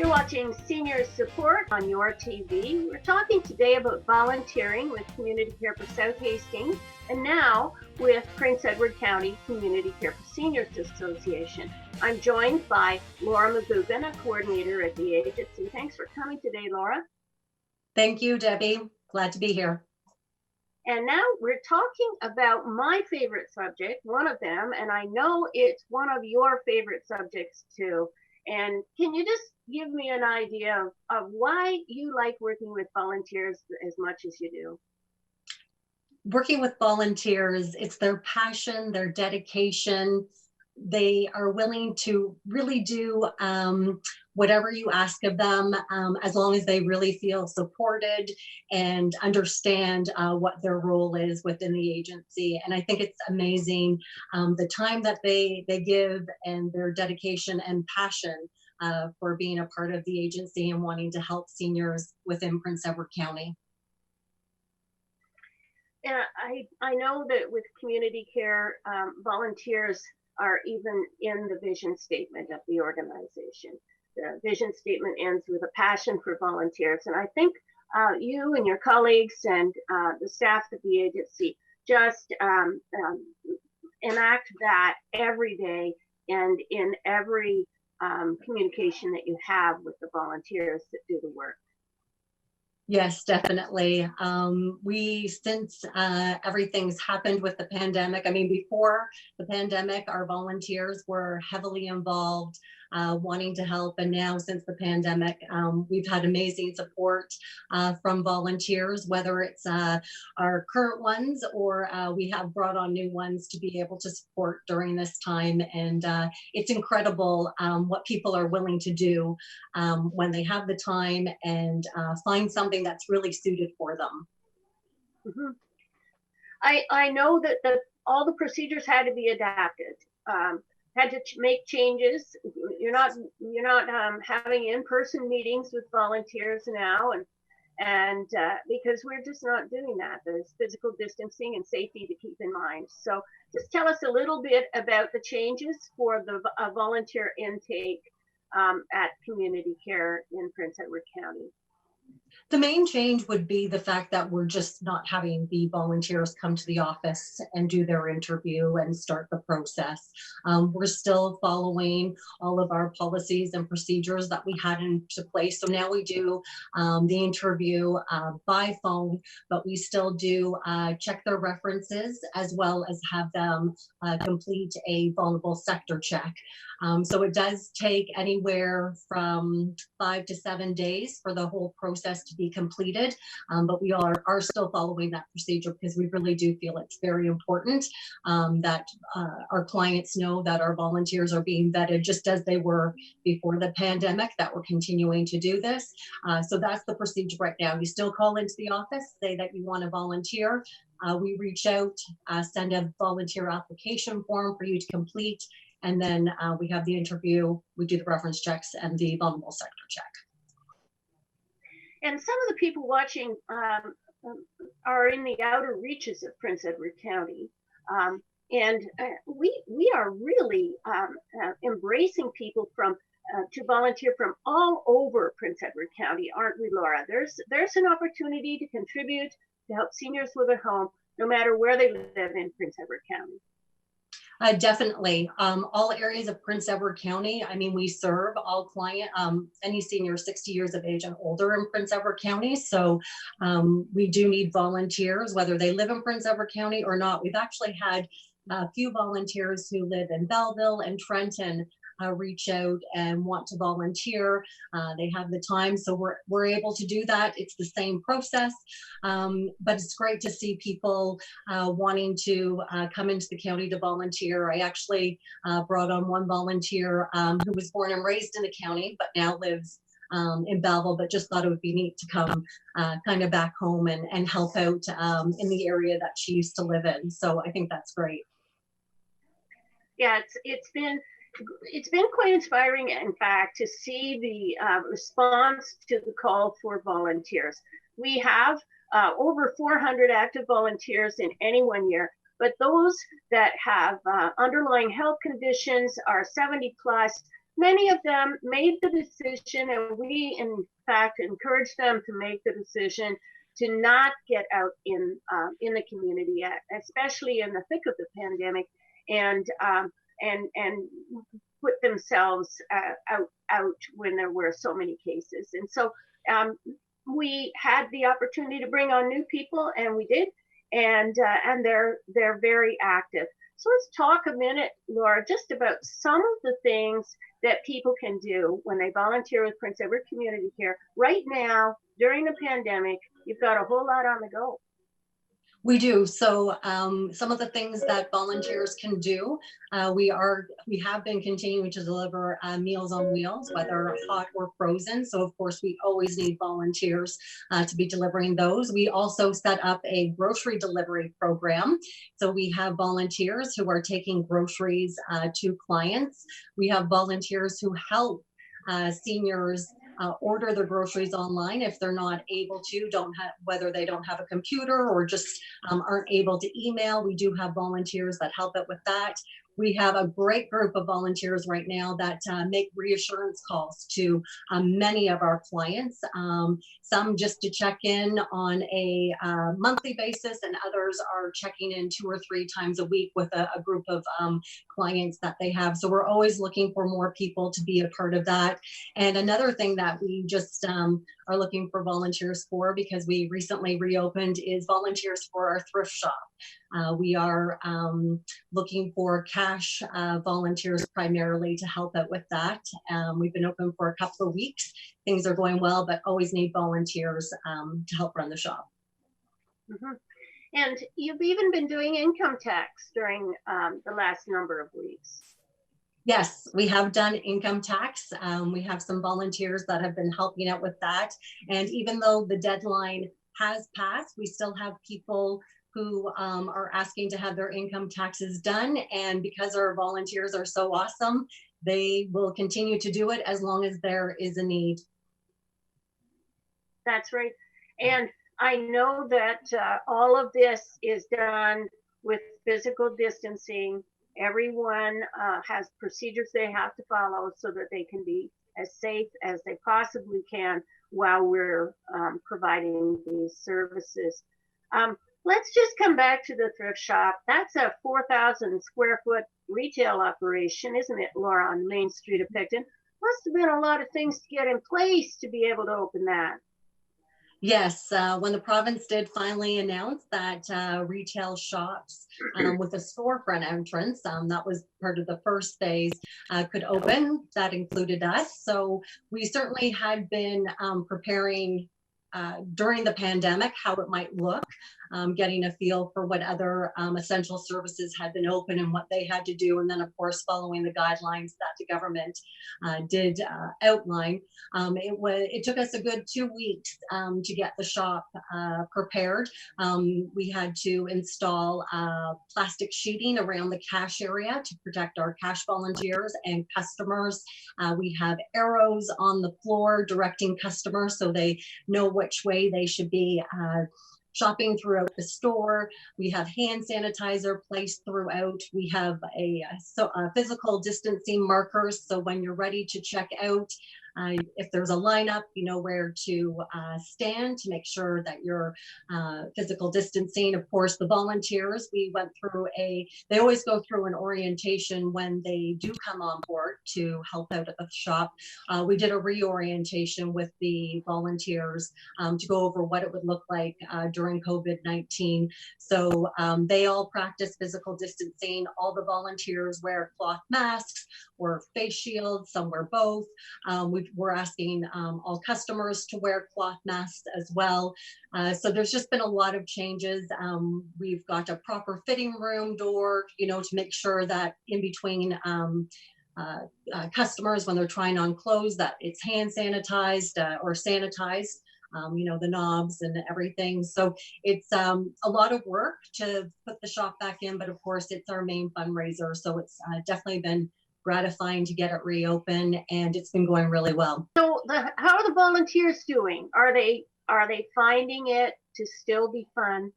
You're watching Senior Support on your TV. We're talking today about volunteering with Community Care for South Hastings and now with Prince Edward County Community Care for Seniors Association. I'm joined by Laura McGugan, a coordinator at the agency. Thanks for coming today, Laura. Thank you, Debbie. Glad to be here. And now we're talking about my favorite subject, one of them, and I know it's one of your favorite subjects too. And can you just give me an idea of why you like working with volunteers as much as you do? Working with volunteers, it's their passion, their dedication. They are willing to really do whatever you ask of them, as long as they really feel supported and understand what their role is within the agency. And I think it's amazing the time that they give and their dedication and passion for being a part of the agency and wanting to help seniors within Prince Edward County. Yeah, I know that with community care, volunteers are even in the vision statement of the organization. The vision statement ends with a passion for volunteers. And I think you and your colleagues and the staff of the agency just enact that every day and in every communication that you have with the volunteers that do the work. Yes, definitely. Since everything's happened with the pandemic, I mean, before the pandemic, our volunteers were heavily involved, wanting to help. And now since the pandemic, we've had amazing support from volunteers, whether it's our current ones or we have brought on new ones to be able to support during this time. And it's incredible what people are willing to do when they have the time and find something that's really suited for them. Mm-hmm. I know that all the procedures had to be adapted. Had to make changes. You're not having in-person meetings with volunteers now, and because we're just not doing that. There's physical distancing and safety to keep in mind. So just tell us a little bit about the changes for the volunteer intake at community care in Prince Edward County. The main change would be the fact that we're just not having the volunteers come to the office and do their interview and start the process. We're still following all of our policies and procedures that we had into place. So now we do the interview by phone, but we still do check their references as well as have them complete a vulnerable sector check. So it does take anywhere from 5 to 7 days for the whole process to be completed, but we are still following that procedure because we really do feel it's very important that our clients know that our volunteers are being vetted just as they were before the pandemic, that we're continuing to do this. So that's the procedure right now. You still call into the office, say that you want to volunteer. We reach out, send a volunteer application form for you to complete, and then we have the interview, we do the reference checks and the vulnerable sector check. And some of the people watching are in the outer reaches of Prince Edward County. And we are really embracing people to volunteer from all over Prince Edward County, aren't we, Laura? There's an opportunity to contribute to help seniors live at home, no matter where they live in Prince Edward County. Definitely. All areas of Prince Edward County. I mean, we serve all client, any senior 60 years of age and older in Prince Edward County. So we do need volunteers, whether they live in Prince Edward County or not. We've actually had a few volunteers who live in Belleville and Trenton reach out and want to volunteer. They have the time, so we're able to do that. It's the same process, but it's great to see people wanting to come into the county to volunteer. I actually brought on one volunteer who was born and raised in the county, but now lives in Belleville, but just thought it would be neat to come kind of back home and help out in the area that she used to live in. So I think that's great. Yeah, it's been quite inspiring, in fact, to see the response to the call for volunteers. We have over 400 active volunteers in any one year, but those that have underlying health conditions are 70 plus many of them made the decision, and we in fact encouraged them to make the decision to not get out in the community, especially in the thick of the pandemic, and put themselves out when there were so many cases. And so we had the opportunity to bring on new people, and we did, and they're very active. So let's talk a minute, Laura, just about some of the things that people can do when they volunteer with Prince Edward Community Care. Right now, during the pandemic, you've got a whole lot on the go. We do. So some of the things that volunteers can do, we have been continuing to deliver Meals on Wheels, whether hot or frozen. So of course, we always need volunteers to be delivering those. We also set up a grocery delivery program. So we have volunteers who are taking groceries to clients. We have volunteers who help seniors order their groceries online if they're not able to, whether they don't have a computer or just aren't able to email. We do have volunteers that help out with that. We have a great group of volunteers right now that make reassurance calls to many of our clients, some just to check in on a monthly basis, and others are checking in 2 or 3 times a week with a group of clients that they have. So we're always looking for more people to be a part of that. And another thing that we just are looking for volunteers for, because we recently reopened, is volunteers for our thrift shop. We are looking for cash volunteers primarily to help out with that. We've been open for a couple of weeks. Things are going well, but always need volunteers to help run the shop. Mm-hmm. And you've even been doing income tax during the last number of weeks. Yes, we have done income tax. We have some volunteers that have been helping out with that. And even though the deadline has passed, we still have people who are asking to have their income taxes done. And because our volunteers are so awesome, they will continue to do it as long as there is a need. That's right. And I know that all of this is done with physical distancing. Everyone has procedures they have to follow so that they can be as safe as they possibly can while we're providing these services. Let's just come back to the thrift shop. That's a 4,000 square foot retail operation, isn't it, Laura, on Main Street of Picton? Must have been a lot of things to get in place to be able to open that. Yes, when the province did finally announce that retail shops with a storefront entrance, that was part of the first phase, could open, that included us. So we certainly had been preparing during the pandemic how it might look, getting a feel for what other essential services had been open and what they had to do. And then, of course, following the guidelines that the government did outline. It took us a good 2 weeks to get the shop prepared. We had to install plastic sheeting around the cash area to protect our cash volunteers and customers. We have arrows on the floor directing customers so they know which way they should be shopping throughout the store. We have hand sanitizer placed throughout. We have a physical distancing markers. So when you're ready to check out, if there's a lineup, you know where to stand to make sure that you're physical distancing. Of course, the volunteers, we went through they always go through an orientation when they do come on board to help out at the shop. We did a reorientation with the volunteers to go over what it would look like during COVID-19. So they all practice physical distancing. All the volunteers wear cloth masks or face shields, some wear both. We're asking all customers to wear cloth masks as well. So there's just been a lot of changes. We've got a proper fitting room door, to make sure that in between customers, when they're trying on clothes, that it's hand sanitized or sanitized. The knobs and everything. So it's a lot of work to put the shop back in, but of course it's our main fundraiser. So it's definitely been gratifying to get it reopened, and it's been going really well. So how are the volunteers doing? Are they finding it to still be fun?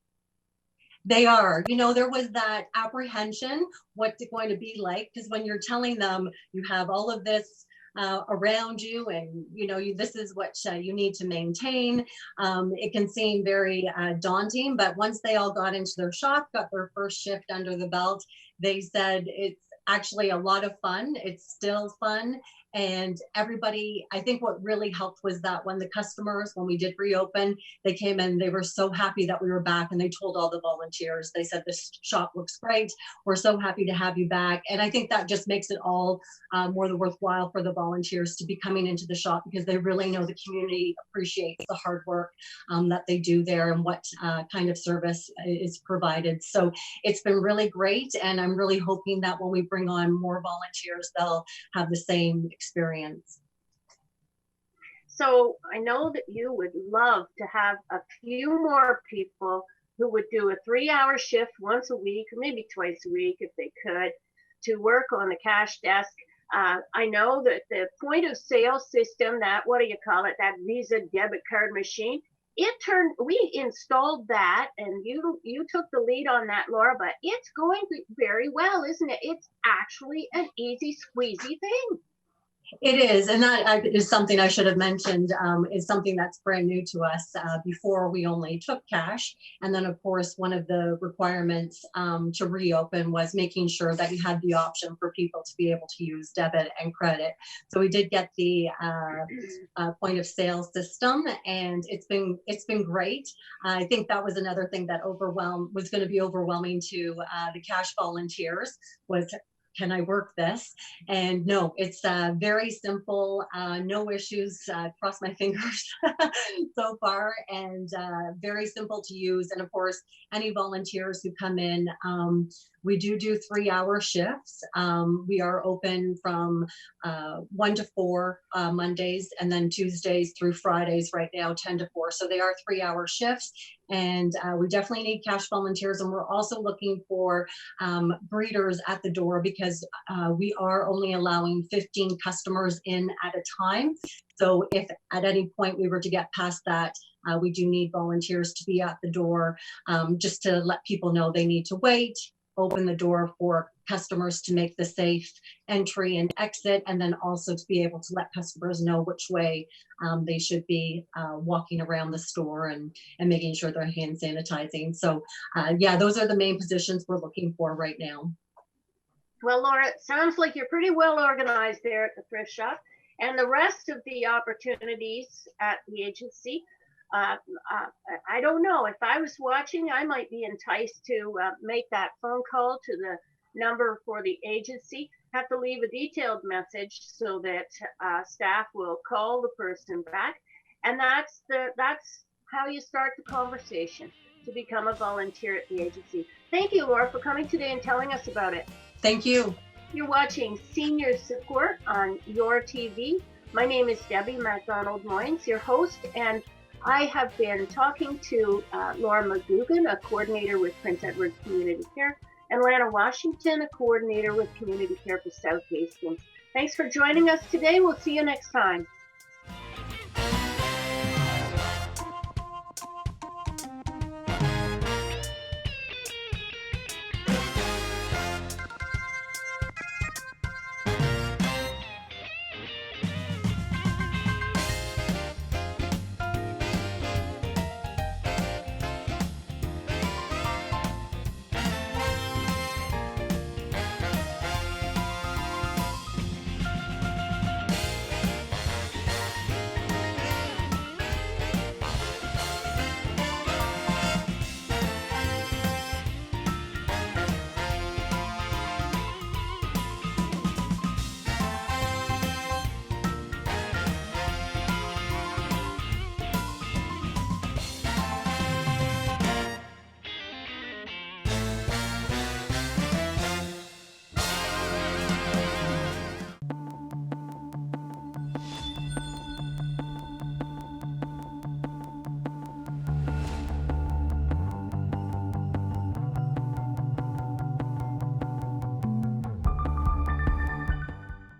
They are. There was that apprehension, what's it going to be like? Because when you're telling them you have all of this around you, and this is what you need to maintain. It can seem very daunting, but once they all got into their shop, got their first shift under the belt, they said it's actually a lot of fun. It's still fun. And everybody, I think what really helped was that when we did reopen, they came in, they were so happy that we were back, and they told all the volunteers, they said, this shop looks great. We're so happy to have you back. And I think that just makes it all more worthwhile for the volunteers to be coming into the shop, because they really know the community appreciates the hard work that they do there and what kind of service is provided. So it's been really great. And I'm really hoping that when we bring on more volunteers, they'll have the same experience. So I know that you would love to have a few more people who would do a 3-hour shift once a week, or maybe twice a week if they could, to work on the cash desk. I know that the point of sale system, that, what do you call it, that Visa debit card machine, we installed that, and you took the lead on that, Laura, but it's going very well, isn't it? It's actually an easy squeezy thing. It is, and that is something I should have mentioned, is something that's brand new to us. Before, we only took cash. And then, of course, one of the requirements to reopen was making sure that you had the option for people to be able to use debit and credit. So we did get the point of sale system, and it's been great. I think that was another thing that was going to be overwhelming to the cash volunteers, was, can I work this? And no, it's very simple, no issues, cross my fingers so far, and very simple to use. And of course, any volunteers who come in, we do 3-hour shifts. We are open from 1 to 4 Mondays, and then Tuesdays through Fridays right now 10 to 4. So they are 3-hour shifts, and we definitely need cash volunteers. And we're also looking for greeters at the door, because we are only allowing 15 customers in at a time. So if at any point we were to get past that, we do need volunteers to be at the door, just to let people know they need to wait, open the door for customers to make the safe entry and exit, and then also to be able to let customers know which way they should be walking around the store, and making sure they're hand sanitizing. So yeah, those are the main positions we're looking for right now. Well, Laura, it sounds like you're pretty well organized there at the thrift shop, and the rest of the opportunities at the agency. I don't know, if I was watching, I might be enticed to make that phone call to the number for the agency. Have to leave a detailed message so that staff will call the person back, and that's how you start the conversation to become a volunteer at the agency. Thank you, Laura, for coming today and telling us about it. Thank you. You're watching Senior Support on Your TV. My name is Debbie MacDonald Moynes, your host, and I have been talking to Laura McGugan, a coordinator with Prince Edward Community Care, and Lana Washington, a coordinator with Community Care for South Hastings. Thanks for joining us today. We'll see you next time.